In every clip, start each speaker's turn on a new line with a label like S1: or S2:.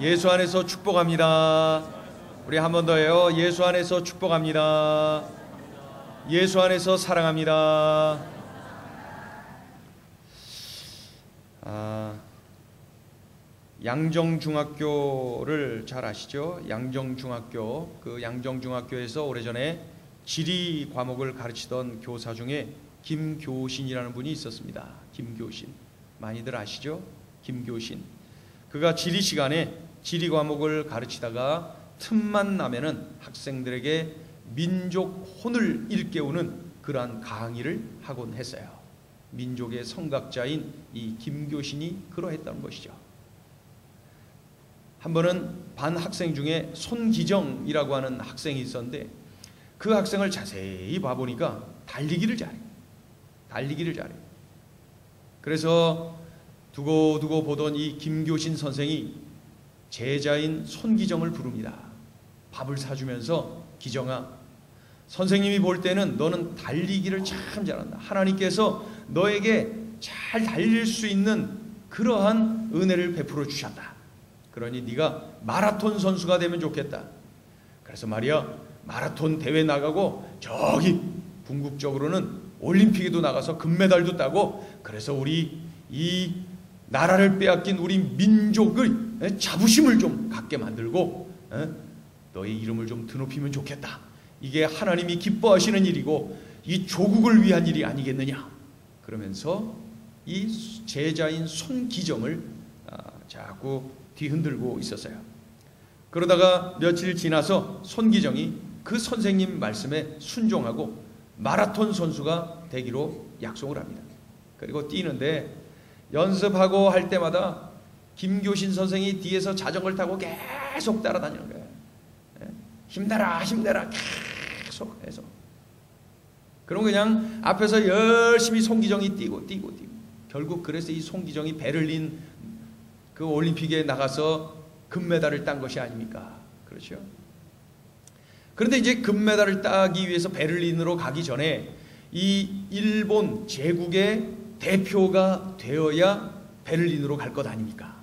S1: 예수 안에서 축복합니다. 우리 한 번 더 해요. 예수 안에서 축복합니다. 예수 안에서 사랑합니다. 양정중학교를 잘 아시죠? 양정중학교. 그 양정중학교에서 오래전에 지리 과목을 가르치던 교사 중에 김교신이라는 분이 있었습니다. 김교신. 많이들 아시죠? 김교신. 그가 지리 시간에 지리 과목을 가르치다가 틈만 나면은 학생들에게 민족 혼을 일깨우는 그러한 강의를 하곤 했어요. 민족의 성각자인 이 김교신이 그러했다는 것이죠. 한 번은 반 학생 중에 손기정이라고 하는 학생이 있었는데 그 학생을 자세히 봐보니까 달리기를 잘해요. 달리기를 잘해요. 그래서 두고두고 보던 이 김교신 선생이 제자인 손기정을 부릅니다. 밥을 사주면서 기정아, 선생님이 볼 때는 너는 달리기를 참 잘한다. 하나님께서 너에게 잘 달릴 수 있는 그러한 은혜를 베풀어 주셨다. 그러니 네가 마라톤 선수가 되면 좋겠다. 그래서 말이야, 마라톤 대회 나가고 저기 궁극적으로는 올림픽에도 나가서 금메달도 따고, 그래서 우리 이 나라를 빼앗긴 우리 민족의 자부심을 좀 갖게 만들고 너의 이름을 좀 드높이면 좋겠다. 이게 하나님이 기뻐하시는 일이고 이 조국을 위한 일이 아니겠느냐. 그러면서 이 제자인 손기정을 자꾸 뒤흔들고 있었어요. 그러다가 며칠 지나서 손기정이 그 선생님 말씀에 순종하고 마라톤 선수가 되기로 약속을 합니다. 그리고 뛰는데 연습하고 할 때마다 김교신 선생이 뒤에서 자전거를 타고 계속 따라다니는 거예요. 힘내라 힘내라 계속 해서. 그럼 그냥 앞에서 열심히 손기정이 뛰고 결국 그래서 이 손기정이 베를린 그 올림픽에 나가서 금메달을 딴 것이 아닙니까? 그렇죠? 그런데 이제 금메달을 따기 위해서 베를린으로 가기 전에 이 일본 제국의 대표가 되어야 베를린으로 갈 것 아닙니까?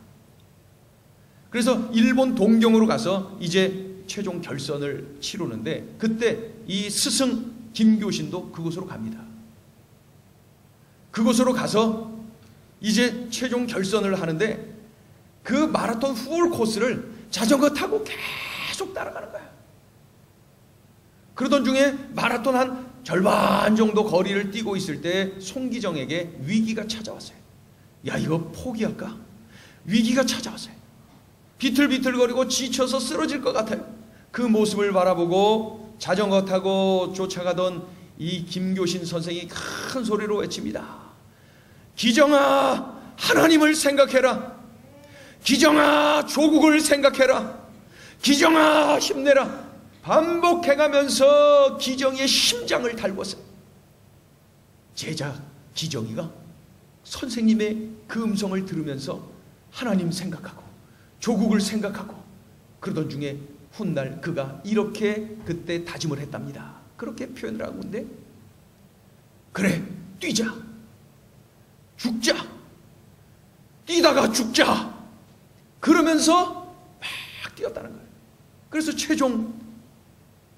S1: 그래서 일본 동경으로 가서 이제 최종 결선을 치르는데 그때 이 스승 김교신도 그곳으로 갑니다. 그곳으로 가서 이제 최종 결선을 하는데 그 마라톤 풀 코스를 자전거 타고 계속 따라가는 거야. 그러던 중에 마라톤 한 절반 정도 거리를 뛰고 있을 때 손기정에게 위기가 찾아왔어요. 야, 이거 포기할까? 위기가 찾아왔어요. 비틀비틀거리고 지쳐서 쓰러질 것 같아요. 그 모습을 바라보고 자전거 타고 쫓아가던 이 김교신 선생이 큰 소리로 외칩니다. 기정아, 하나님을 생각해라. 기정아, 조국을 생각해라. 기정아, 힘내라. 반복해가면서 기정이의 심장을 달궜어요. 제자 기정이가 선생님의 그 음성을 들으면서 하나님 생각하고 조국을 생각하고 그러던 중에 훗날 그가 이렇게 그때 다짐을 했답니다. 그렇게 표현을 하고 있는데, 그래, 뛰자, 죽자, 뛰다가 죽자, 그러면서 막 뛰었다는 거예요. 그래서 최종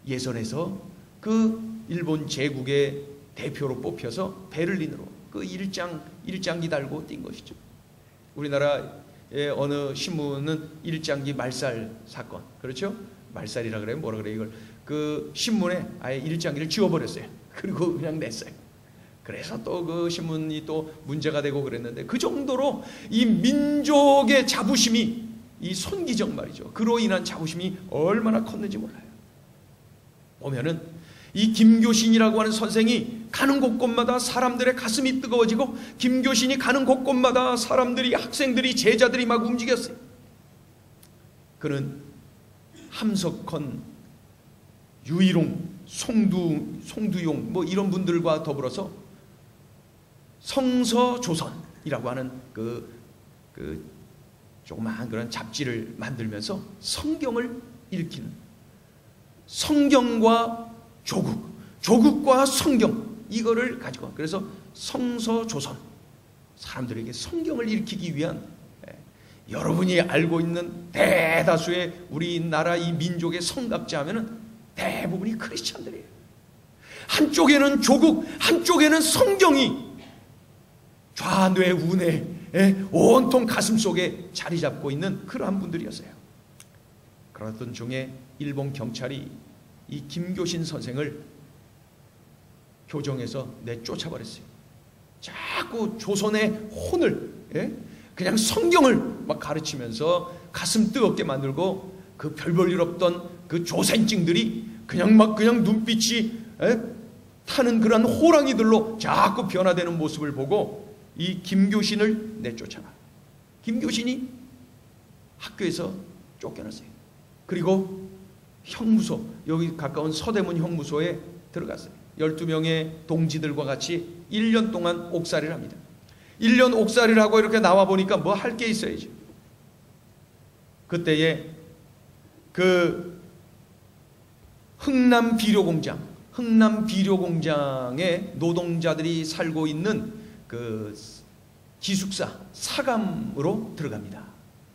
S1: 예선에서 그 일본 제국의 대표로 뽑혀서 베를린으로 그 일장기 달고 뛴 것이죠. 우리나라의 어느 신문은 일장기 말살 사건, 그렇죠? 말살이라 그래요? 뭐라 그래요? 이걸 그 신문에 아예 일장기를 지워버렸어요. 그리고 그냥 냈어요. 그래서 또 그 신문이 또 문제가 되고 그랬는데, 그 정도로 이 민족의 자부심이, 이 손기정 말이죠, 그로 인한 자부심이 얼마나 컸는지 몰라요. 보면은 이 김교신이라고 하는 선생이 가는 곳곳마다 사람들의 가슴이 뜨거워지고, 김교신이 가는 곳곳마다 사람들이, 학생들이, 제자들이 막 움직였어요. 그는 함석헌, 유일홍, 송두용 뭐 이런 분들과 더불어서 성서조선이라고 하는 그 조그마한 그런 잡지를 만들면서 성경을 읽히는, 성경과 조국, 조국과 성경, 이거를 가지고, 그래서 성서조선, 사람들에게 성경을 읽히기 위한 여러분이 알고 있는 대다수의 우리나라 이 민족의 성갑자 하면은 대부분이 크리스찬들이에요. 한쪽에는 조국, 한쪽에는 성경이 좌뇌 우뇌 온통 가슴 속에 자리 잡고 있는 그러한 분들이었어요. 그러던 중에 일본 경찰이 이 김교신 선생을 교정에서 내쫓아버렸어요. 자꾸 조선의 혼을, 그냥 성경을 막 가르치면서 가슴 뜨겁게 만들고 그 별 볼 일 없던 그 조센증들이 그냥 눈빛이 타는 그런 호랑이들로 자꾸 변화되는 모습을 보고 이 김교신을 내쫓아가. 김교신이 학교에서 쫓겨났어요. 그리고 형무소, 여기 가까운 서대문 형무소에 들어갔어요. 12명의 동지들과 같이 1년 동안 옥살이를 합니다. 1년 옥살이를 하고 이렇게 나와 보니까 뭐 할 게 있어야죠. 그때에 그 흥남 비료공장에 노동자들이 살고 있는 그 기숙사 사감으로 들어갑니다.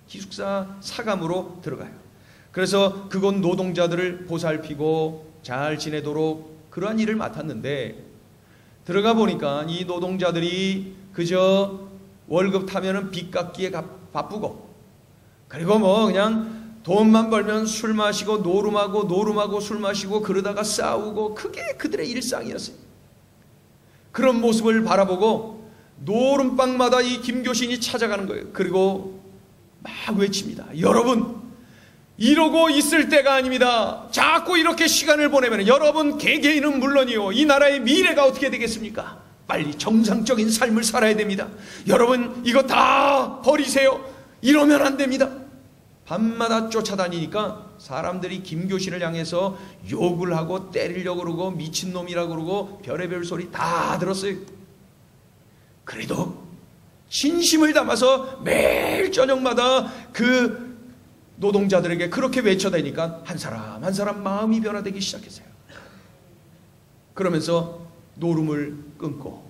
S1: 기숙사 사감으로 들어가요. 그래서 그곳 노동자들을 보살피고 잘 지내도록 그러한 일을 맡았는데, 들어가 보니까 이 노동자들이 그저 월급 타면은 빚 갚기에 바쁘고, 그리고 뭐 그냥 돈만 벌면 술 마시고 노름하고 술 마시고 그러다가 싸우고, 그게 그들의 일상이었어요. 그런 모습을 바라보고 노름방마다 이 김교신이 찾아가는 거예요. 그리고 막 외칩니다. 여러분, 이러고 있을 때가 아닙니다. 자꾸 이렇게 시간을 보내면 여러분 개개인은 물론이요, 이 나라의 미래가 어떻게 되겠습니까? 빨리 정상적인 삶을 살아야 됩니다. 여러분 이거 다 버리세요. 이러면 안 됩니다. 밤마다 쫓아다니니까 사람들이 김교신을 향해서 욕을 하고 때리려고 그러고 미친놈이라고 그러고 별의별 소리 다 들었어요. 그래도 진심을 담아서 매일 저녁마다 그 노동자들에게 그렇게 외쳐대니까 한 사람 한 사람 마음이 변화되기 시작했어요. 그러면서 노름을 끊고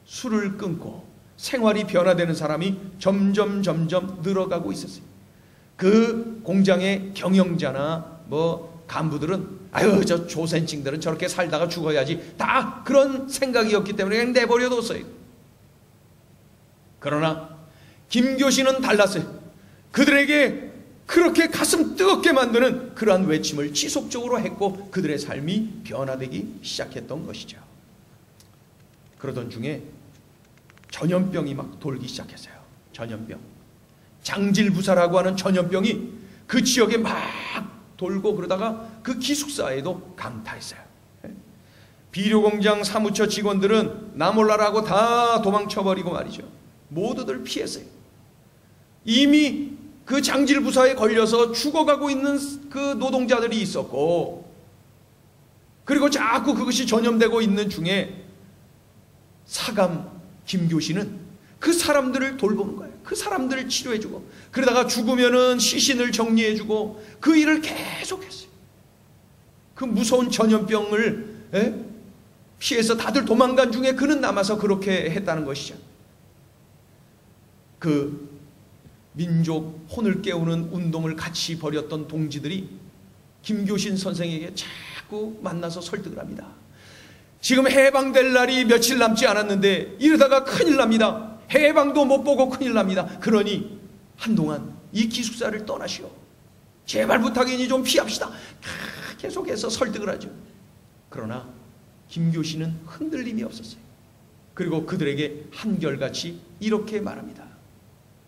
S1: 술을 끊고 생활이 변화되는 사람이 점점 늘어가고 있었어요. 그 공장의 경영자나 뭐 간부들은 아유 저 조센칭들은 저렇게 살다가 죽어야지, 다 그런 생각이었기 때문에 그냥 내버려뒀어요. 그러나 김교신은 달랐어요. 그들에게 그렇게 가슴 뜨겁게 만드는 그러한 외침을 지속적으로 했고 그들의 삶이 변화되기 시작했던 것이죠. 그러던 중에 전염병이 막 돌기 시작했어요. 전염병, 장질부사라고 하는 전염병이 그 지역에 막 돌고 그러다가 그 기숙사에도 강타했어요. 비료공장 사무처 직원들은 나 몰라라고 다 도망쳐버리고 말이죠. 모두들 피했어요. 이미 그 장질부사에 걸려서 죽어가고 있는 그 노동자들이 있었고, 그리고 자꾸 그것이 전염되고 있는 중에 사감 김교신은 그 사람들을 돌보는 거예요. 그 사람들을 치료해주고, 그러다가 죽으면은 시신을 정리해주고 그 일을 계속했어요. 그 무서운 전염병을 피해서 다들 도망간 중에 그는 남아서 그렇게 했다는 것이죠. 그 민족 혼을 깨우는 운동을 같이 벌였던 동지들이 김교신 선생에게 자꾸 만나서 설득을 합니다. 지금 해방될 날이 며칠 남지 않았는데 이러다가 큰일 납니다. 해방도 못 보고 큰일 납니다. 그러니 한동안 이 기숙사를 떠나시오. 제발 부탁이니 좀 피합시다. 계속해서 설득을 하죠. 그러나 김교신은 흔들림이 없었어요. 그리고 그들에게 한결같이 이렇게 말합니다.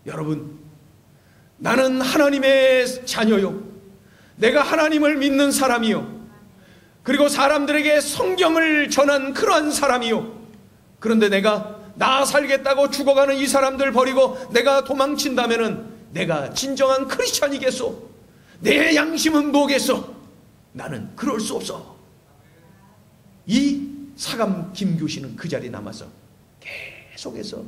S1: 여러분, 나는 하나님의 자녀요. 내가 하나님을 믿는 사람이요. 그리고 사람들에게 성경을 전한 그러한 사람이요. 그런데 내가 나 살겠다고 죽어가는 이 사람들 버리고 내가 도망친다면은 내가 진정한 크리스찬이겠소? 내 양심은 뭐겠소? 나는 그럴 수 없어. 이 사감 김교신은 그 자리에 남아서 계속해서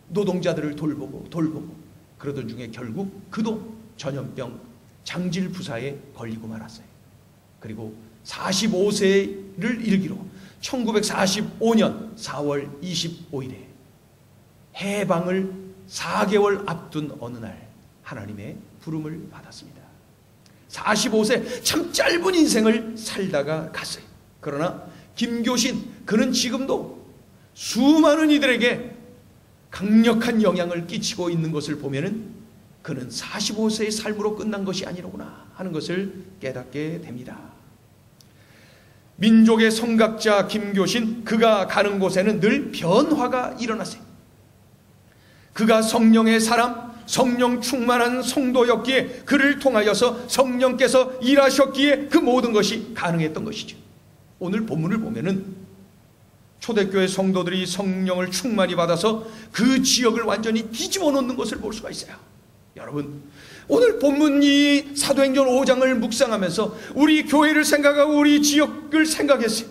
S1: 노동자들을 돌보고 그러던 중에 결국 그도 전염병 장질부사에 걸리고 말았어요. 그리고 45세를 일기로 1945년 4월 25일에 해방을 4개월 앞둔 어느 날 하나님의 부름을 받았습니다. 45세 참 짧은 인생을 살다가 갔어요. 그러나 김교신, 그는 지금도 수많은 이들에게 강력한 영향을 끼치고 있는 것을 보면은 그는 45세의 삶으로 끝난 것이 아니로구나 하는 것을 깨닫게 됩니다. 민족의 성각자 김교신, 그가 가는 곳에는 늘 변화가 일어났어요. 그가 성령의 사람, 성령 충만한 성도였기에 그를 통하여서 성령께서 일하셨기에 그 모든 것이 가능했던 것이죠. 오늘 본문을 보면은 초대교회 성도들이 성령을 충만히 받아서 그 지역을 완전히 뒤집어 놓는 것을 볼 수가 있어요. 여러분, 오늘 본문 이 사도행전 5장을 묵상하면서 우리 교회를 생각하고 우리 지역을 생각했어요.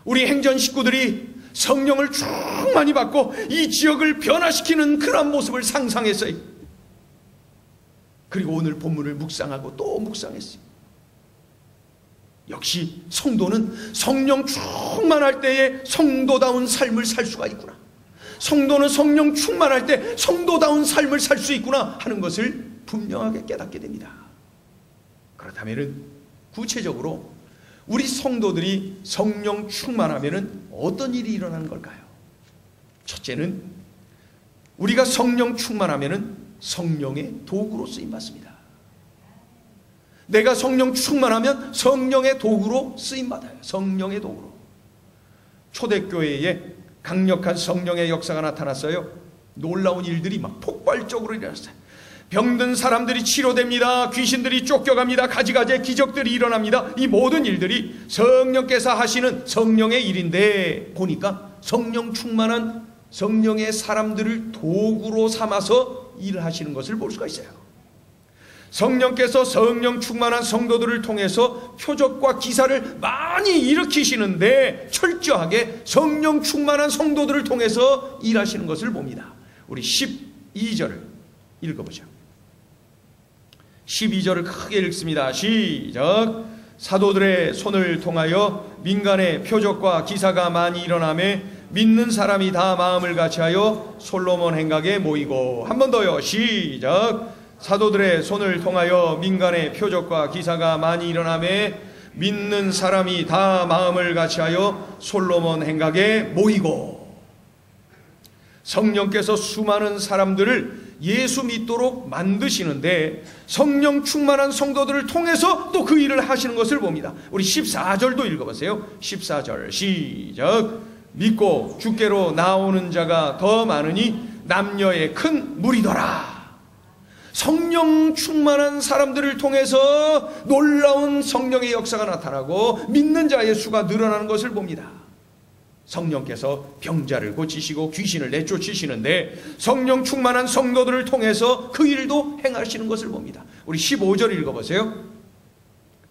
S1: 우리 행전 식구들이 성령을 충만히 받고 이 지역을 변화시키는 그런 모습을 상상했어요. 그리고 오늘 본문을 묵상하고 또 묵상했어요. 역시 성도는 성령 충만할 때에 성도다운 삶을 살 수가 있구나. 성도는 성령 충만할 때 성도다운 삶을 살 수 있구나 하는 것을 분명하게 깨닫게 됩니다. 그렇다면 구체적으로 우리 성도들이 성령 충만하면 어떤 일이 일어나는 걸까요? 첫째는 우리가 성령 충만하면 성령의 도구로 쓰임받습니다. 내가 성령 충만하면 성령의 도구로 쓰임받아요. 성령의 도구로. 초대교회에 강력한 성령의 역사가 나타났어요. 놀라운 일들이 막 폭발적으로 일어났어요. 병든 사람들이 치료됩니다. 귀신들이 쫓겨갑니다. 가지가지의 기적들이 일어납니다. 이 모든 일들이 성령께서 하시는 성령의 일인데, 보니까 성령 충만한 성령의 사람들을 도구로 삼아서 일을 하시는 것을 볼 수가 있어요. 성령께서 성령 충만한 성도들을 통해서 표적과 기사를 많이 일으키시는데 철저하게 성령 충만한 성도들을 통해서 일하시는 것을 봅니다. 우리 12절을 읽어보죠. 12절을 크게 읽습니다. 시작. 사도들의 손을 통하여 민간의 표적과 기사가 많이 일어나매 믿는 사람이 다 마음을 같이하여 솔로몬 행각에 모이고. 한 번 더요. 시작. 사도들의 손을 통하여 민간의 표적과 기사가 많이 일어나매 믿는 사람이 다 마음을 같이하여 솔로몬 행각에 모이고. 성령께서 수많은 사람들을 예수 믿도록 만드시는데 성령 충만한 성도들을 통해서 또 그 일을 하시는 것을 봅니다. 우리 14절도 읽어보세요. 14절 시작. 믿고 주께로 나오는 자가 더 많으니 남녀의 큰 무리더라. 성령 충만한 사람들을 통해서 놀라운 성령의 역사가 나타나고 믿는 자의 수가 늘어나는 것을 봅니다. 성령께서 병자를 고치시고 귀신을 내쫓으시는데 성령 충만한 성도들을 통해서 그 일도 행하시는 것을 봅니다. 우리 15절 읽어보세요.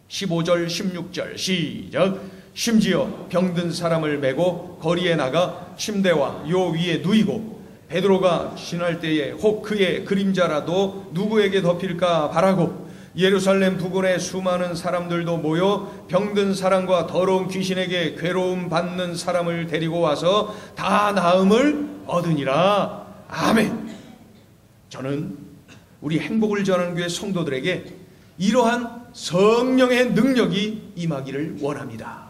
S1: 15절 16절 시작. 심지어 병든 사람을 메고 거리에 나가 침대와 요 위에 누이고 베드로가 지날 때에 혹 그의 그림자라도 누구에게 덮일까 바라고 예루살렘 부근에 수많은 사람들도 모여 병든 사람과 더러운 귀신에게 괴로움 받는 사람을 데리고 와서 다 나음을 얻으니라. 아멘. 저는 우리 행복을 전하는 교회 성도들에게 이러한 성령의 능력이 임하기를 원합니다.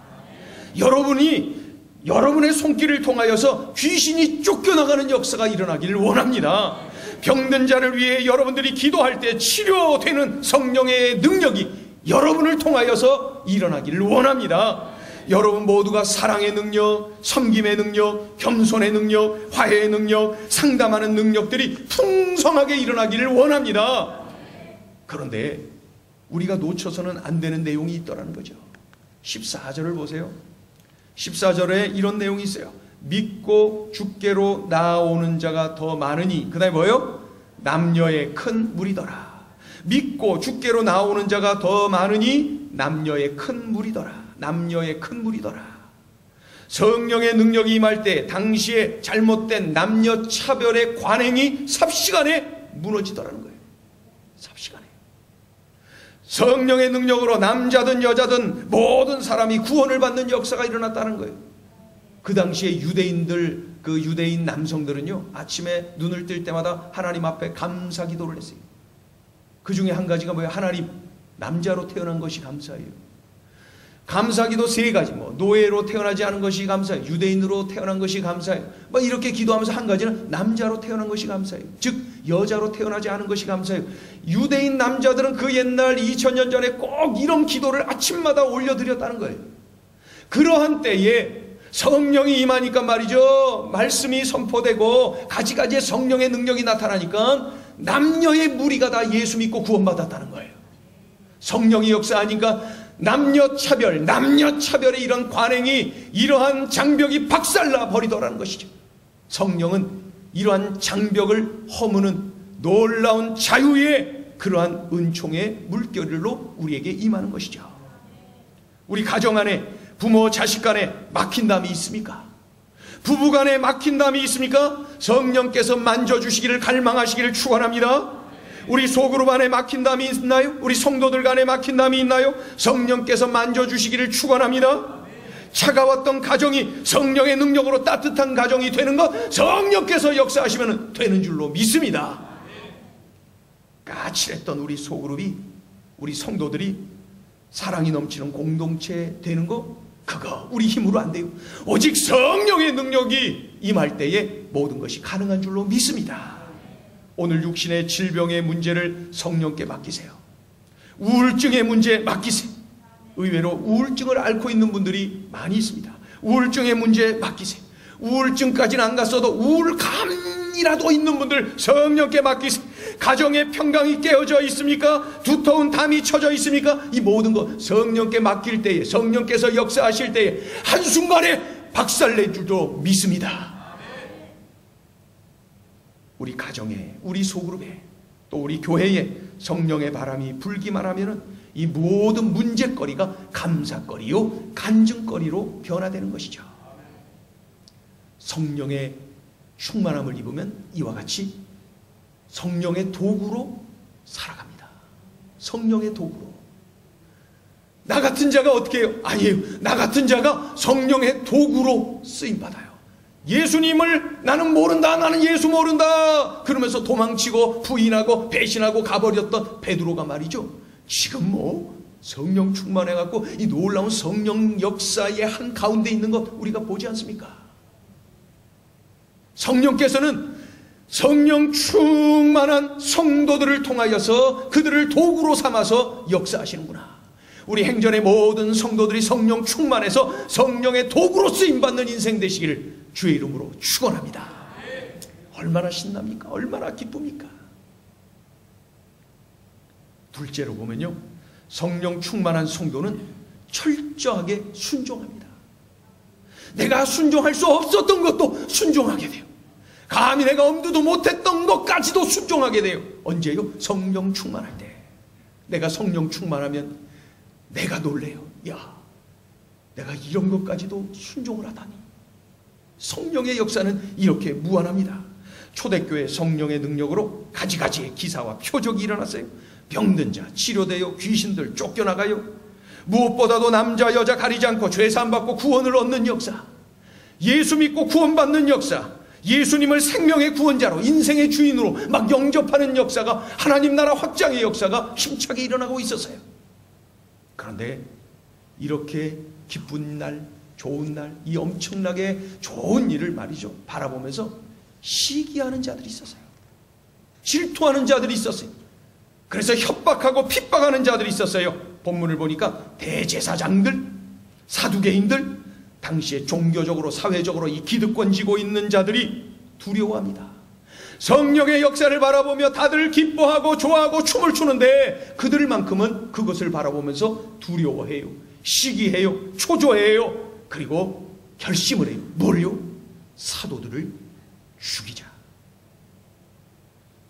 S1: 여러분이 여러분의 손길을 통하여서 귀신이 쫓겨나가는 역사가 일어나기를 원합니다. 병든 자를 위해 여러분들이 기도할 때 치료되는 성령의 능력이 여러분을 통하여서 일어나기를 원합니다. 여러분 모두가 사랑의 능력, 섬김의 능력, 겸손의 능력, 화해의 능력, 상담하는 능력들이 풍성하게 일어나기를 원합니다. 그런데 우리가 놓쳐서는 안 되는 내용이 있더라는 거죠. 14절을 보세요. 14절에 이런 내용이 있어요. 믿고 주께로 나오는 자가 더 많으니, 그 다음에 뭐예요? 남녀의 큰 무리더라. 믿고 주께로 나오는 자가 더 많으니 남녀의 큰 무리더라. 남녀의 큰 무리더라. 성령의 능력이 임할 때 당시에 잘못된 남녀 차별의 관행이 삽시간에 무너지더라는 거예요. 삽시간에. 성령의 능력으로 남자든 여자든 모든 사람이 구원을 받는 역사가 일어났다는 거예요. 그 당시에 유대인들, 그 유대인 남성들은요, 아침에 눈을 뜰 때마다 하나님 앞에 감사 기도를 했어요. 그 중에 한 가지가 뭐예요? 하나님, 남자로 태어난 것이 감사해요. 감사기도 세 가지, 노예로 태어나지 않은 것이 감사해요. 유대인으로 태어난 것이 감사해요. 이렇게 기도하면서 한 가지는 남자로 태어난 것이 감사해요. 즉 여자로 태어나지 않은 것이 감사해요. 유대인 남자들은 그 옛날 2000년 전에 꼭 이런 기도를 아침마다 올려드렸다는 거예요. 그러한 때에 성령이 임하니까 말이죠, 말씀이 선포되고 가지가지의 성령의 능력이 나타나니까 남녀의 무리가 다 예수 믿고 구원받았다는 거예요. 성령이 역사하니까 남녀차별의 이런 관행이, 이러한 장벽이 박살나 버리더라는 것이죠. 성령은 이러한 장벽을 허무는 놀라운 자유의 그러한 은총의 물결로 우리에게 임하는 것이죠. 우리 가정 안에, 부모 자식 간에 막힌 담이 있습니까? 부부 간에 막힌 담이 있습니까? 성령께서 만져주시기를 갈망하시기를 축원합니다. 우리 소그룹 안에 막힌 담이 있나요? 우리 성도들 간에 막힌 담이 있나요? 성령께서 만져주시기를 축원합니다. 차가웠던 가정이 성령의 능력으로 따뜻한 가정이 되는 것, 성령께서 역사하시면 되는 줄로 믿습니다. 까칠했던 우리 소그룹이, 우리 성도들이 사랑이 넘치는 공동체 되는 거, 그거 우리 힘으로 안 돼요. 오직 성령의 능력이 임할 때에 모든 것이 가능한 줄로 믿습니다. 오늘 육신의 질병의 문제를 성령께 맡기세요. 우울증의 문제 맡기세요. 의외로 우울증을 앓고 있는 분들이 많이 있습니다. 우울증의 문제 맡기세요. 우울증까지는 안 갔어도 우울감이라도 있는 분들 성령께 맡기세요. 가정의 평강이 깨어져 있습니까? 두터운 담이 쳐져 있습니까? 이 모든 것 성령께 맡길 때에, 성령께서 역사하실 때에 한순간에 박살낼 줄도 믿습니다. 우리 가정에, 우리 소그룹에, 또 우리 교회에 성령의 바람이 불기만 하면은 이 모든 문제거리가 감사거리요, 간증거리로 변화되는 것이죠. 성령의 충만함을 입으면 이와 같이 성령의 도구로 살아갑니다. 성령의 도구로. 나 같은 자가 어떻게 해요? 아니에요. 나 같은 자가 성령의 도구로 쓰임받아요. 예수님을 나는 모른다, 나는 예수 모른다 그러면서 도망치고 부인하고 배신하고 가버렸던 베드로가 말이죠, 지금 성령 충만해갖고 이 놀라운 성령 역사의 한 가운데 있는 것 우리가 보지 않습니까? 성령께서는 성령 충만한 성도들을 통하여서 그들을 도구로 삼아서 역사하시는구나. 우리 행전의 모든 성도들이 성령 충만해서 성령의 도구로 쓰임받는 인생 되시기를 주의 이름으로 축원합니다. 얼마나 신납니까? 얼마나 기쁩니까? 둘째로 보면요, 성령 충만한 성도는 철저하게 순종합니다. 내가 순종할 수 없었던 것도 순종하게 돼요. 감히 내가 엄두도 못했던 것까지도 순종하게 돼요. 언제요? 성령 충만할 때. 내가 성령 충만하면 내가 놀래요. 야, 내가 이런 것까지도 순종을 하다니. 성령의 역사는 이렇게 무한합니다. 초대교회 성령의 능력으로 가지가지의 기사와 표적이 일어났어요. 병든 자 치료되어 귀신들 쫓겨나가요. 무엇보다도 남자 여자 가리지 않고 죄사함받고 구원을 얻는 역사, 예수 믿고 구원받는 역사, 예수님을 생명의 구원자로 인생의 주인으로 막 영접하는 역사가, 하나님 나라 확장의 역사가 힘차게 일어나고 있었어요. 그런데 이렇게 기쁜 날, 좋은 날, 이 엄청나게 좋은 일을 말이죠 바라보면서 시기하는 자들이 있었어요. 질투하는 자들이 있었어요. 그래서 협박하고 핍박하는 자들이 있었어요. 본문을 보니까 대제사장들, 사두개인들, 당시에 종교적으로 사회적으로 이 기득권 지고 있는 자들이 두려워합니다. 성령의 역사를 바라보며 다들 기뻐하고 좋아하고 춤을 추는데 그들만큼은 그것을 바라보면서 두려워해요. 시기해요. 초조해요. 그리고 결심을 해요. 뭘요? 사도들을 죽이자.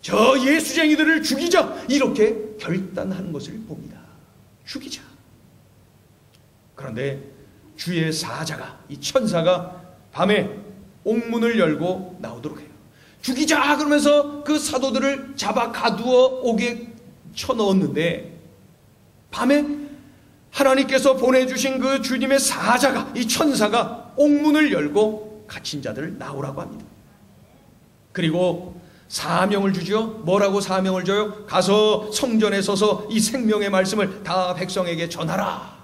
S1: 저 예수쟁이들을 죽이자. 이렇게 결단하는 것을 봅니다. 죽이자. 그런데 주의 사자가, 이 천사가 밤에 옥문을 열고 나오도록 해요. 죽이자 그러면서 그 사도들을 잡아 가두어 옥에 쳐넣었는데 밤에 하나님께서 보내주신 그 주님의 사자가, 이 천사가 옥문을 열고 갇힌 자들을 나오라고 합니다. 그리고 사명을 주죠. 뭐라고 사명을 줘요? 가서 성전에 서서 이 생명의 말씀을 다 백성에게 전하라.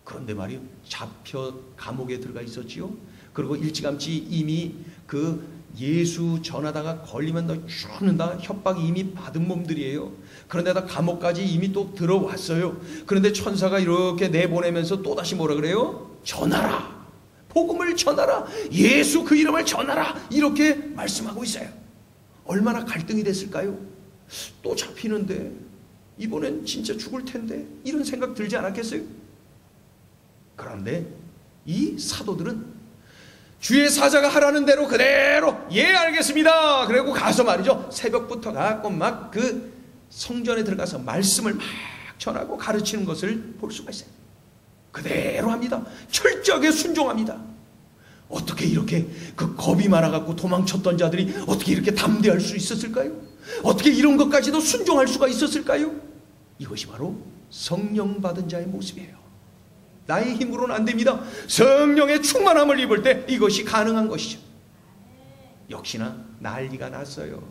S1: 그런데 말이요, 잡혀 감옥에 들어가 있었지요. 그리고 일찌감치 이미 그 예수 전하다가 걸리면 너 죽는다 협박이 이미 받은 몸들이에요. 그런데다 감옥까지 이미 또 들어왔어요. 그런데 천사가 이렇게 내보내면서 또다시 뭐라 그래요? 전하라. 복음을 전하라. 예수 그 이름을 전하라. 이렇게 말씀하고 있어요. 얼마나 갈등이 됐을까요? 또 잡히는데 이번엔 진짜 죽을 텐데 이런 생각 들지 않았겠어요? 그런데 이 사도들은 주의 사자가 하라는 대로 그대로 예 알겠습니다. 그리고 가서 말이죠, 새벽부터 가고 막 그 성전에 들어가서 말씀을 막 전하고 가르치는 것을 볼 수가 있어요. 그대로 합니다. 철저하게 순종합니다. 어떻게 이렇게 그 겁이 많아갖고 도망쳤던 자들이 어떻게 이렇게 담대할 수 있었을까요? 어떻게 이런 것까지도 순종할 수가 있었을까요? 이것이 바로 성령 받은 자의 모습이에요. 나의 힘으로는 안 됩니다. 성령의 충만함을 입을 때 이것이 가능한 것이죠. 역시나 난리가 났어요.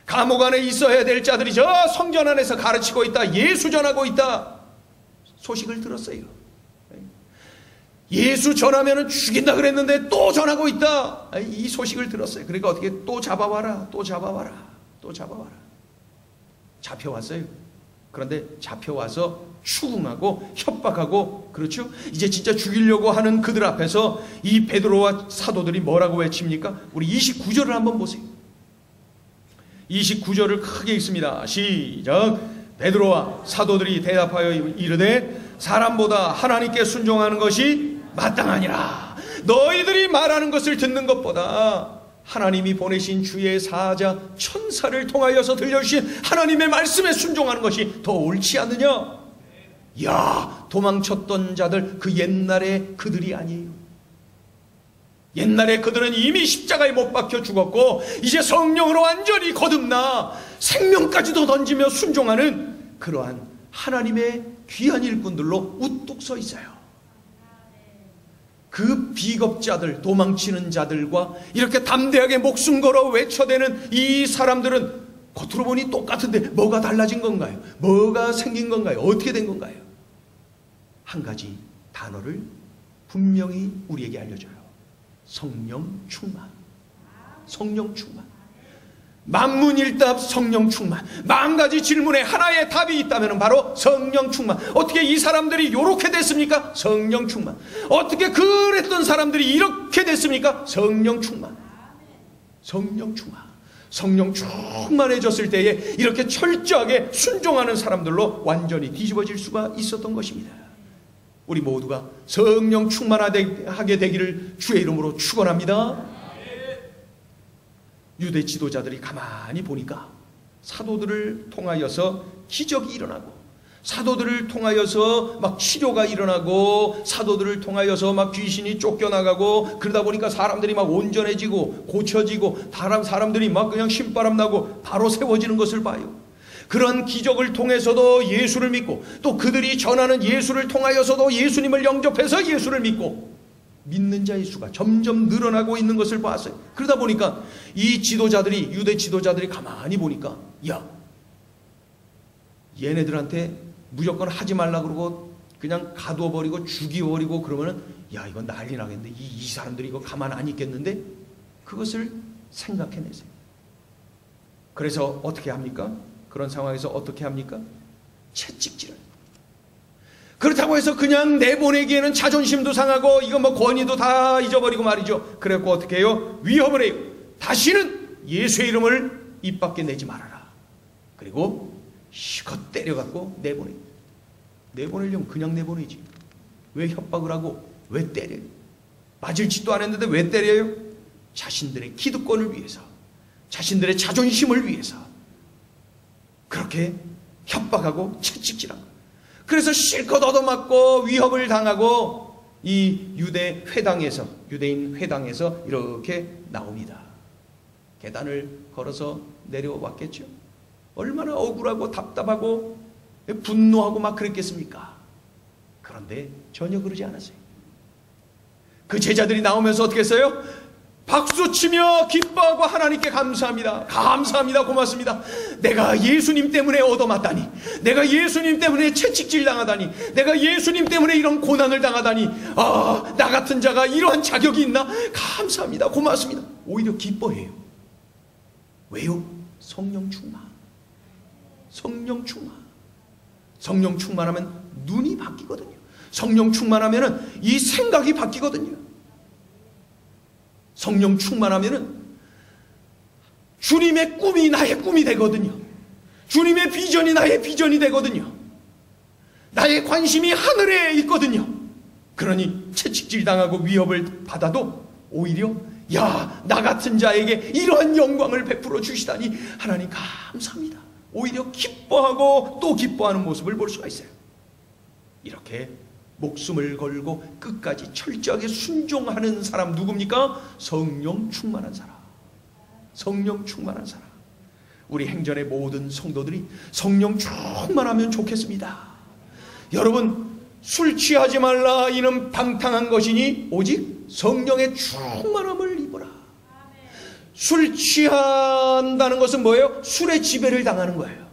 S1: 감옥 안에 있어야 될 자들이 저 성전 안에서 가르치고 있다, 예수 전하고 있다 소식을 들었어요. 예수 전하면 죽인다 그랬는데 또 전하고 있다, 이 소식을 들었어요. 그러니까 어떻게 또 잡아와라, 또 잡아와라, 또 잡아와라. 잡혀왔어요. 그런데 잡혀와서 추궁하고 협박하고, 그렇죠? 이제 진짜 죽이려고 하는 그들 앞에서 이 베드로와 사도들이 뭐라고 외칩니까? 우리 29절을 한번 보세요. 29절을 크게 읽습니다. 시작. 베드로와 사도들이 대답하여 이르되 사람보다 하나님께 순종하는 것이 마땅하니라. 너희들이 말하는 것을 듣는 것보다 하나님이 보내신 주의 사자 천사를 통하여서 들려주신 하나님의 말씀에 순종하는 것이 더 옳지 않느냐? 야, 도망쳤던 자들 그 옛날에 그들이 아니에요. 옛날에 그들은 이미 십자가에 못 박혀 죽었고 이제 성령으로 완전히 거듭나 생명까지도 던지며 순종하는 그러한 하나님의 귀한 일꾼들로 우뚝 서 있어요. 그 비겁자들, 도망치는 자들과 이렇게 담대하게 목숨 걸어 외쳐대는 이 사람들은 겉으로 보니 똑같은데 뭐가 달라진 건가요? 뭐가 생긴 건가요? 어떻게 된 건가요? 한 가지 단어를 분명히 우리에게 알려줘요. 성령 충만. 성령 충만. 만문일답 성령 충만. 만 가지 질문에 하나의 답이 있다면 바로 성령 충만. 어떻게 이 사람들이 이렇게 됐습니까? 성령 충만. 어떻게 그랬던 사람들이 이렇게 됐습니까? 성령 충만. 성령 충만. 성령 충만해졌을 때에 이렇게 철저하게 순종하는 사람들로 완전히 뒤집어질 수가 있었던 것입니다. 우리 모두가 성령 충만하게 되기를 주의 이름으로 축원합니다. 유대 지도자들이 가만히 보니까 사도들을 통하여서 기적이 일어나고, 사도들을 통하여서 막 치료가 일어나고, 사도들을 통하여서 막 귀신이 쫓겨나가고, 그러다 보니까 사람들이 막 온전해지고 고쳐지고, 사람들이 막 그냥 신바람 나고 바로 세워지는 것을 봐요. 그런 기적을 통해서도 예수를 믿고, 또 그들이 전하는 예수를 통하여서도 예수님을 영접해서 예수를 믿고, 믿는 자의 수가 점점 늘어나고 있는 것을 봤어요. 그러다 보니까 이 지도자들이, 유대 지도자들이 가만히 보니까, 야, 얘네들한테 무조건 하지 말라 그러고 그냥 가둬버리고 죽여버리고 그러면은, 야, 이건 난리 나겠는데, 이 사람들이 이거 가만 안 있겠는데? 그것을 생각해내세요. 그래서 어떻게 합니까? 그런 상황에서 어떻게 합니까? 채찍질을. 그렇다고 해서 그냥 내보내기에는 자존심도 상하고 이거 뭐 권위도 다 잊어버리고 말이죠. 그래갖고 어떻게 해요? 위협을 해요. 다시는 예수의 이름을 입 밖에 내지 말아라. 그리고 시컷 때려갖고 내보내요. 내보내려면 그냥 내보내지. 왜 협박을 하고 왜 때려요? 맞을 짓도 안 했는데 왜 때려요? 자신들의 기득권을 위해서, 자신들의 자존심을 위해서 그렇게 협박하고 채찍질하고, 그래서 실컷 얻어맞고 위협을 당하고 이 유대 회당에서, 유대인 회당에서 이렇게 나옵니다. 계단을 걸어서 내려왔겠죠. 얼마나 억울하고 답답하고 분노하고 막 그랬겠습니까? 그런데 전혀 그러지 않았어요. 그 제자들이 나오면서 어떻게 했어요? 박수치며 기뻐하고 하나님께 감사합니다. 감사합니다. 고맙습니다. 내가 예수님 때문에 얻어맞다니, 내가 예수님 때문에 채찍질 당하다니, 내가 예수님 때문에 이런 고난을 당하다니, 나 같은 자가 이러한 자격이 있나? 감사합니다. 고맙습니다. 오히려 기뻐해요. 왜요? 성령 충만. 성령 충만. 성령 충만하면 눈이 바뀌거든요. 성령 충만하면 이 생각이 바뀌거든요. 성령 충만하면은 주님의 꿈이 나의 꿈이 되거든요. 주님의 비전이 나의 비전이 되거든요. 나의 관심이 하늘에 있거든요. 그러니 채찍질 당하고 위협을 받아도 오히려 나 같은 자에게 이러한 영광을 베풀어 주시다니 하나님 감사합니다. 오히려 기뻐하고 또 기뻐하는 모습을 볼 수가 있어요. 이렇게 목숨을 걸고 끝까지 철저하게 순종하는 사람 누굽니까? 성령 충만한 사람. 성령 충만한 사람. 우리 행전의 모든 성도들이 성령 충만하면 좋겠습니다. 여러분, 술 취하지 말라 이는 방탕한 것이니 오직 성령의 충만함을 입어라. 술 취한다는 것은 뭐예요? 술의 지배를 당하는 거예요.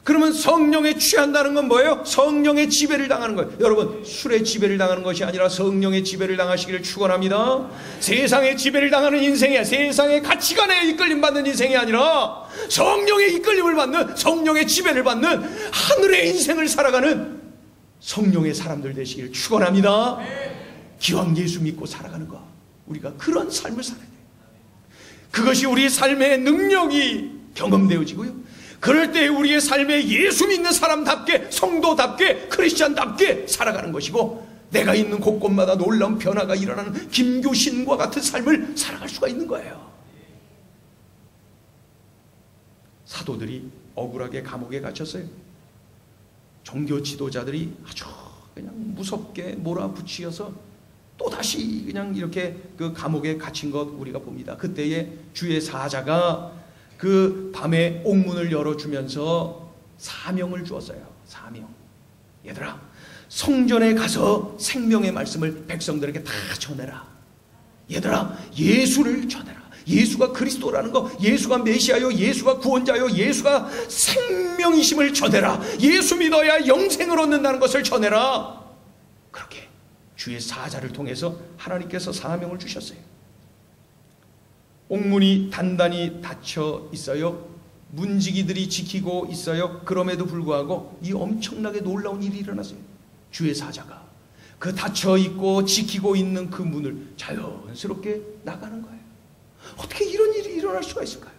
S1: 그러면 성령에 취한다는 건 뭐예요? 성령의 지배를 당하는 거예요. 여러분, 술의 지배를 당하는 것이 아니라 성령의 지배를 당하시기를 축원합니다. 세상의 지배를 당하는 인생이, 세상의 가치관에 이끌림 받는 인생이 아니라 성령의 이끌림을 받는, 성령의 지배를 받는 하늘의 인생을 살아가는 성령의 사람들 되시기를 축원합니다. 기왕 예수 믿고 살아가는 거, 우리가 그런 삶을 살아야 돼요. 그것이 우리 삶의 능력이 경험되어지고요, 그럴 때 우리의 삶에 예수 믿는 사람답게, 성도답게, 크리스찬답게 살아가는 것이고, 내가 있는 곳곳마다 놀라운 변화가 일어나는 김교신과 같은 삶을 살아갈 수가 있는 거예요. 사도들이 억울하게 감옥에 갇혔어요. 종교 지도자들이 아주 그냥 무섭게 몰아붙이어서 또다시 그냥 이렇게 그 감옥에 갇힌 것 우리가 봅니다. 그때에 주의 사자가 그 밤에 옥문을 열어주면서 사명을 주었어요. 사명. 얘들아, 성전에 가서 생명의 말씀을 백성들에게 다 전해라. 얘들아, 예수를 전해라. 예수가 그리스도라는 거, 예수가 메시아요, 예수가 구원자요, 예수가 생명이심을 전해라. 예수 믿어야 영생을 얻는다는 것을 전해라. 그렇게 주의 사자를 통해서 하나님께서 사명을 주셨어요. 옥문이 단단히 닫혀 있어요. 문지기들이 지키고 있어요. 그럼에도 불구하고 이 엄청나게 놀라운 일이 일어났어요. 주의 사자가 그 닫혀 있고 지키고 있는 그 문을 자연스럽게 나가는 거예요. 어떻게 이런 일이 일어날 수가 있을까요?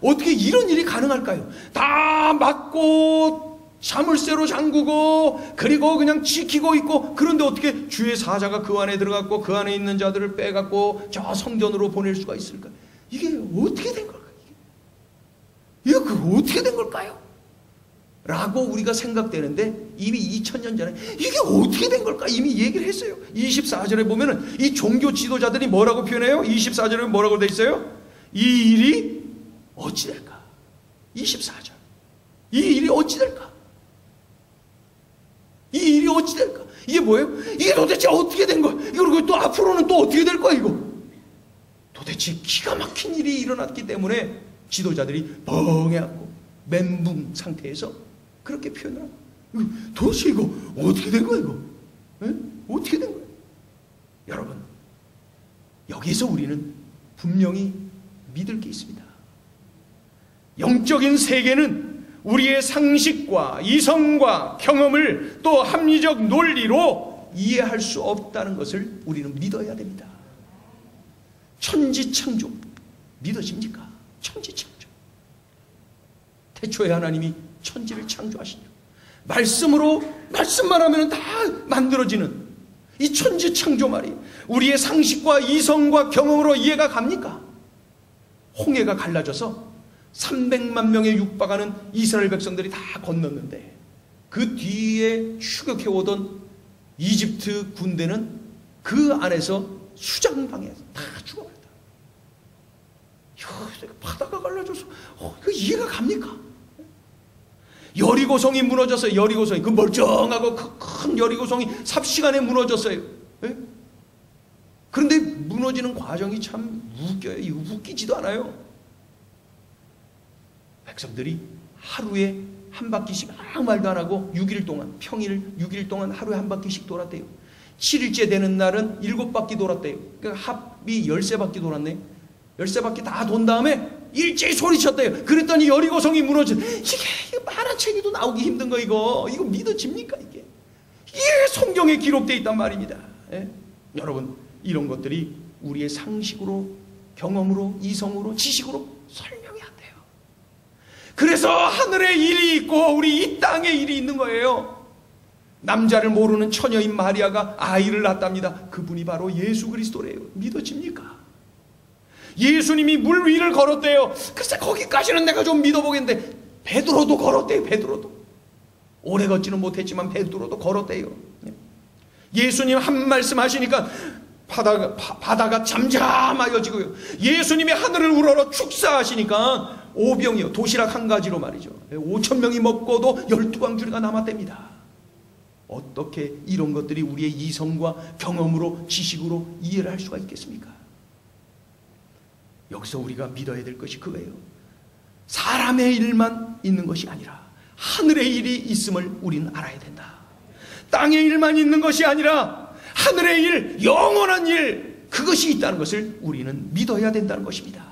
S1: 어떻게 이런 일이 가능할까요? 다 막고 자물쇠로 잠그고 그리고 그냥 지키고 있고, 그런데 어떻게 주의 사자가 그 안에 들어갔고 그 안에 있는 자들을 빼갖고 저 성전으로 보낼 수가 있을까? 이게 어떻게 된 걸까요? 이게 어떻게 된 걸까요? 라고 우리가 생각되는데, 이미 2000년 전에 이게 어떻게 된 걸까 이미 얘기를 했어요. 24절에 보면은 이 종교 지도자들이 뭐라고 표현해요? 24절에 뭐라고 돼 있어요? 이 일이 어찌 될까? 24절. 이 일이 어찌 될까? 이 일이 어찌 될까? 이게 뭐예요? 이게 도대체 어떻게 된 거야? 그리고 또 앞으로는 또 어떻게 될 거야 이거? 도대체 기가 막힌 일이 일어났기 때문에 지도자들이 벙해갖고 멘붕 상태에서 그렇게 표현을 하고, 도대체 이거 어떻게 된 거야 이거? 에? 어떻게 된 거야? 여러분, 여기서 우리는 분명히 믿을 게 있습니다. 영적인 세계는 우리의 상식과 이성과 경험을 또 합리적 논리로 이해할 수 없다는 것을 우리는 믿어야 됩니다. 천지창조 믿어집니까? 천지창조. 태초에 하나님이 천지를 창조하시죠. 말씀만 하면 다 만들어지는 이 천지창조 말이 우리의 상식과 이성과 경험으로 이해가 갑니까? 홍해가 갈라져서 300만 명에 육박하는 이스라엘 백성들이 다 건넜는데, 그 뒤에 추격해오던 이집트 군대는 그 안에서 수장방에서 다 죽어버렸다. 바다가 갈라져서 그 이해가 갑니까? 여리고성이 무너졌어요. 여리고성이, 그 멀쩡하고 큰 여리고성이 삽시간에 무너졌어요. 예? 그런데 무너지는 과정이 참 웃겨요. 이거 웃기지도 않아요. 백성들이 하루에 한 바퀴씩 아무 말도 안 하고 6일 동안, 평일 6일 동안 하루에 한 바퀴씩 돌았대요. 7일째 되는 날은 7바퀴 돌았대요. 그러니까 합이 13바퀴 돌았네. 13바퀴 다 돈 다음에 일제히 소리쳤대요. 그랬더니 여리고성이 무너진. 이게 만화책에도 나오기 힘든 거 이거 믿어집니까 이게? 이게 성경에 기록되어 있단 말입니다. 예? 여러분, 이런 것들이 우리의 상식으로, 경험으로, 이성으로, 지식으로 설명이 안 돼요. 그래서 하늘의 일이 있고 우리 이 땅의 일이 있는 거예요. 남자를 모르는 처녀인 마리아가 아이를 낳았답니다. 그분이 바로 예수 그리스도래요. 믿어집니까? 예수님이 물 위를 걸었대요. 글쎄 거기까지는 내가 좀 믿어보겠는데 베드로도 걸었대요. 베드로도 오래 걷지는 못했지만 베드로도 걸었대요. 예수님 한 말씀 하시니까 바다가 잠잠하여지고요. 예수님이 하늘을 우러러 축사하시니까 오병이요, 도시락 한 가지로 말이죠, 5,000명이 먹고도 12광주리가 남았답니다. 어떻게 이런 것들이 우리의 이성과 경험으로, 지식으로 이해를 할 수가 있겠습니까? 여기서 우리가 믿어야 될 것이 그거예요. 사람의 일만 있는 것이 아니라 하늘의 일이 있음을 우리는 알아야 된다. 땅의 일만 있는 것이 아니라 하늘의 일, 영원한 일, 그것이 있다는 것을 우리는 믿어야 된다는 것입니다.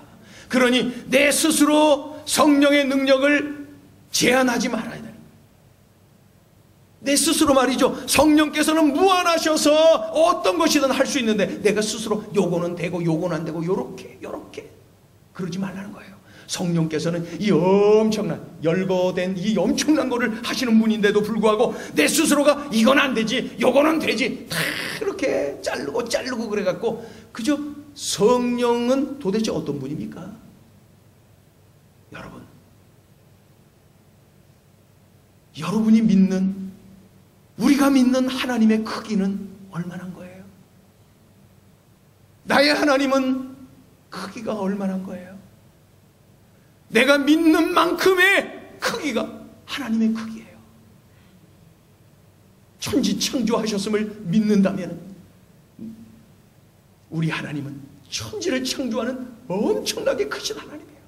S1: 그러니 내 스스로 성령의 능력을 제한하지 말아야 돼요. 내 스스로 말이죠, 성령께서는 무한하셔서 어떤 것이든 할 수 있는데 내가 스스로 요거는 되고 요거는 안 되고 요렇게 그러지 말라는 거예요. 성령께서는 이 엄청난, 열거된 이 엄청난 거를 하시는 분인데도 불구하고 내 스스로가 이건 안 되지 요거는 되지 다 이렇게 자르고 그래갖고, 그저 성령은 도대체 어떤 분입니까? 여러분이 믿는, 우리가 믿는 하나님의 크기는 얼마나 거예요? 나의 하나님은 크기가 얼마나 거예요? 내가 믿는 만큼의 크기가 하나님의 크기예요. 천지 창조하셨음을 믿는다면 우리 하나님은 천지를 창조하는 엄청나게 크신 하나님이에요.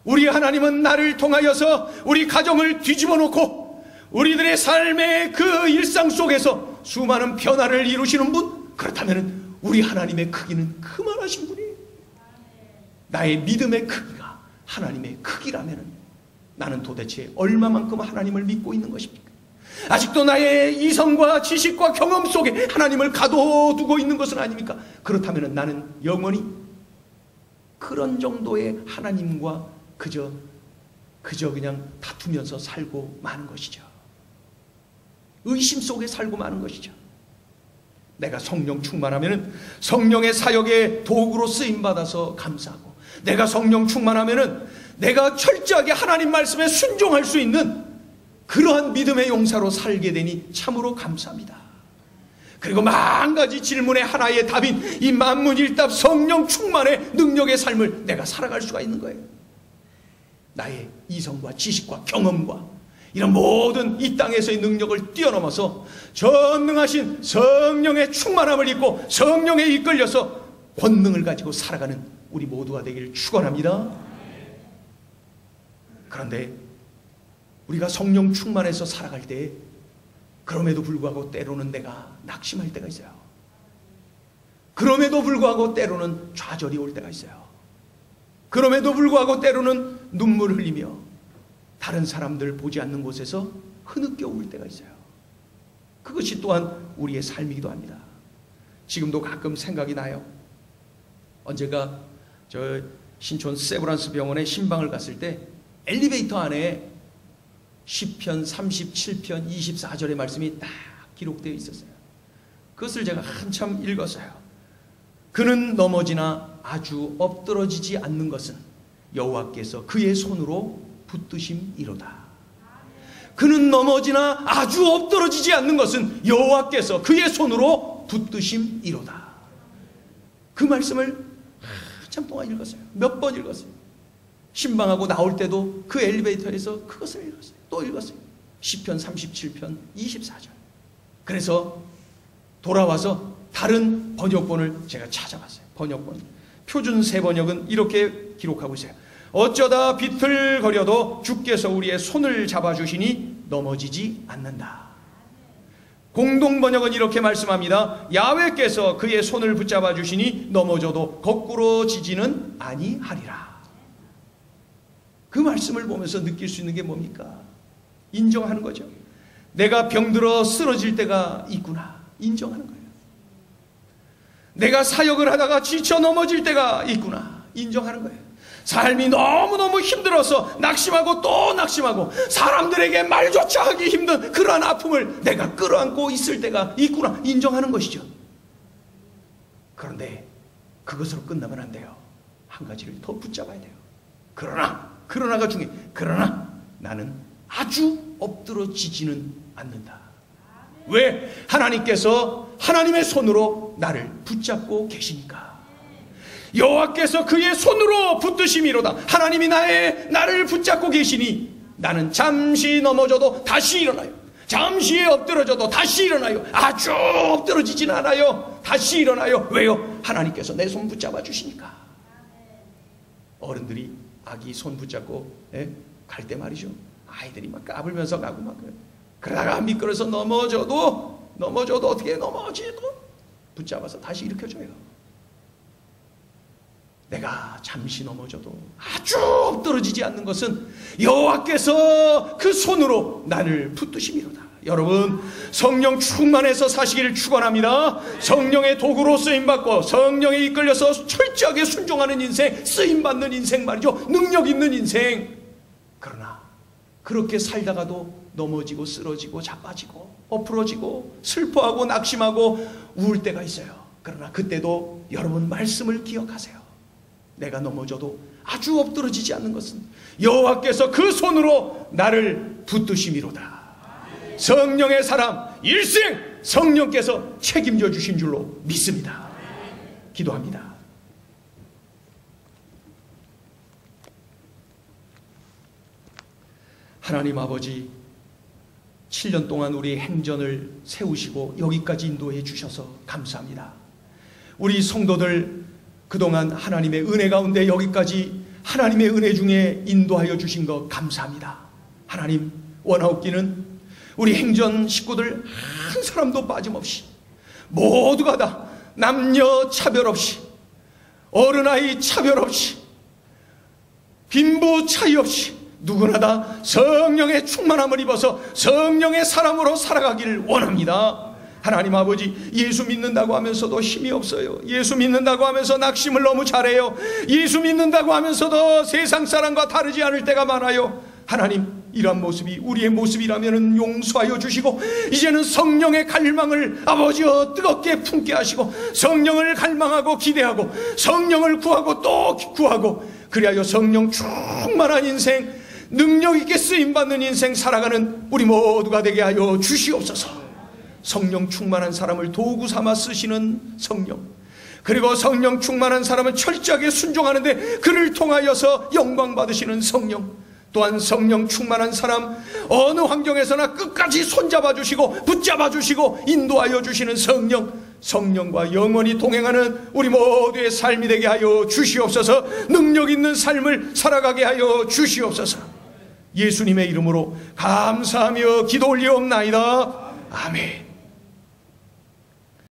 S1: 우리 하나님은 나를 통하여서 우리 가정을 뒤집어 놓고 우리들의 삶의 그 일상 속에서 수많은 변화를 이루시는 분, 그렇다면 우리 하나님의 크기는 그만하신 분이에요. 나의 믿음의 크기가 하나님의 크기라면 나는 도대체 얼마만큼 하나님을 믿고 있는 것입니까? 아직도 나의 이성과 지식과 경험 속에 하나님을 가둬두고 있는 것은 아닙니까? 그렇다면 나는 영원히 그런 정도의 하나님과 그저 그냥 다투면서 살고 마는 것이죠. 의심 속에 살고 마는 것이죠. 내가 성령 충만하면 성령의 사역의 도구로 쓰임받아서 감사하고, 내가 성령 충만하면 내가 철저하게 하나님 말씀에 순종할 수 있는 그러한 믿음의 용사로 살게 되니 참으로 감사합니다. 그리고 만 가지 질문의 하나의 답인 이 만문일답 성령 충만의 능력의 삶을 내가 살아갈 수가 있는 거예요. 나의 이성과 지식과 경험과 이런 모든 이 땅에서의 능력을 뛰어넘어서 전능하신 성령의 충만함을 입고 성령에 이끌려서 권능을 가지고 살아가는 우리 모두가 되기를 축원합니다. 그런데 우리가 성령 충만해서 살아갈 때 그럼에도 불구하고 때로는 내가 낙심할 때가 있어요. 그럼에도 불구하고 때로는 좌절이 올 때가 있어요. 그럼에도 불구하고 때로는 눈물을 흘리며 다른 사람들 보지 않는 곳에서 흐느껴 울 때가 있어요. 그것이 또한 우리의 삶이기도 합니다. 지금도 가끔 생각이 나요. 언제가 저 신촌 세브란스 병원에 신방을 갔을 때 엘리베이터 안에 시편 37편 24절의 말씀이 딱 기록되어 있었어요. 그것을 제가 한참 읽었어요. 그는 넘어지나 아주 엎드러지지 않는 것은 여호와께서 그의 손으로 붙드심이로다. 그는 넘어지나 아주 엎드러지지 않는 것은 여호와께서 그의 손으로 붙드심이로다. 그 말씀을 한참 동안 읽었어요. 몇 번 읽었어요. 신방하고 나올 때도 그 엘리베이터에서 그것을 읽었어요. 또 읽었어요. 시편 37편 24절. 그래서 돌아와서 다른 번역본을 제가 찾아봤어요. 번역본. 표준 새 번역은 이렇게 기록하고 있어요. 어쩌다 비틀거려도 주께서 우리의 손을 잡아주시니 넘어지지 않는다. 공동 번역은 이렇게 말씀합니다. 야훼께서 그의 손을 붙잡아 주시니 넘어져도 거꾸로 지지는 아니하리라. 그 말씀을 보면서 느낄 수 있는 게 뭡니까? 인정하는 거죠. 내가 병들어 쓰러질 때가 있구나. 인정하는 거예요. 내가 사역을 하다가 지쳐 넘어질 때가 있구나. 인정하는 거예요. 삶이 너무너무 힘들어서 낙심하고 또 낙심하고 사람들에게 말조차 하기 힘든 그러한 아픔을 내가 끌어안고 있을 때가 있구나. 인정하는 것이죠. 그런데 그것으로 끝나면 안 돼요. 한 가지를 더 붙잡아야 돼요. 그러나가 중요해. 그러나 나는 아주 엎드러지지는 않는다. 왜? 하나님께서 하나님의 손으로 나를 붙잡고 계시니까. 여호와께서 그의 손으로 붙드심이로다. 하나님이 나를 붙잡고 계시니 나는 잠시 넘어져도 다시 일어나요. 잠시 엎드러져도 다시 일어나요. 아주 엎드러지진 않아요. 다시 일어나요. 왜요? 하나님께서 내 손 붙잡아 주시니까. 어른들이 아기 손 붙잡고 갈 때 말이죠. 아이들이 막 까불면서 가고 막 그러다가 미끄러서 넘어져도 어떻게 넘어지도 붙잡아서 다시 일으켜줘요. 내가 잠시 넘어져도 아주 엎드러지지 않는 것은 여호와께서 그 손으로 나를 붙드심이로다. 여러분, 성령 충만해서 사시기를 축원합니다. 성령의 도구로 쓰임받고 성령에 이끌려서 철저하게 순종하는 인생, 쓰임받는 인생 말이죠. 능력 있는 인생. 그러나 그렇게 살다가도 넘어지고 쓰러지고 자빠지고 엎으러지고 슬퍼하고 낙심하고 우울 때가 있어요. 그러나 그때도 여러분 말씀을 기억하세요. 내가 넘어져도 아주 엎드러지지 않는 것은 여호와께서 그 손으로 나를 붙드심이로다. 성령의 사람 일생 성령께서 책임져 주신 줄로 믿습니다. 기도합니다. 하나님 아버지, 7년 동안 우리의 행전을 세우시고 여기까지 인도해 주셔서 감사합니다. 우리 성도들 그동안 하나님의 은혜 가운데 여기까지 하나님의 은혜 중에 인도하여 주신 것 감사합니다. 하나님, 원하옵기는 우리 행전 식구들 한 사람도 빠짐없이 모두가 다 남녀 차별 없이 어른아이 차별 없이 빈부 차이 없이 누구나 다 성령의 충만함을 입어서 성령의 사람으로 살아가기를 원합니다. 하나님 아버지, 예수 믿는다고 하면서도 힘이 없어요. 예수 믿는다고 하면서 낙심을 너무 잘해요. 예수 믿는다고 하면서도 세상 사람과 다르지 않을 때가 많아요. 하나님, 이러한 모습이 우리의 모습이라면 용서하여 주시고 이제는 성령의 갈망을 아버지여 뜨겁게 품게 하시고 성령을 갈망하고 기대하고 성령을 구하고 또 구하고 그리하여 성령 충만한 인생, 능력 있게 쓰임받는 인생 살아가는 우리 모두가 되게 하여 주시옵소서. 성령 충만한 사람을 도구 삼아 쓰시는 성령, 그리고 성령 충만한 사람은 철저하게 순종하는데 그를 통하여서 영광 받으시는 성령, 또한 성령 충만한 사람 어느 환경에서나 끝까지 손잡아 주시고 붙잡아 주시고 인도하여 주시는 성령, 성령과 영원히 동행하는 우리 모두의 삶이 되게 하여 주시옵소서. 능력 있는 삶을 살아가게 하여 주시옵소서. 예수님의 이름으로 감사하며 기도 올리옵나이다. 아멘.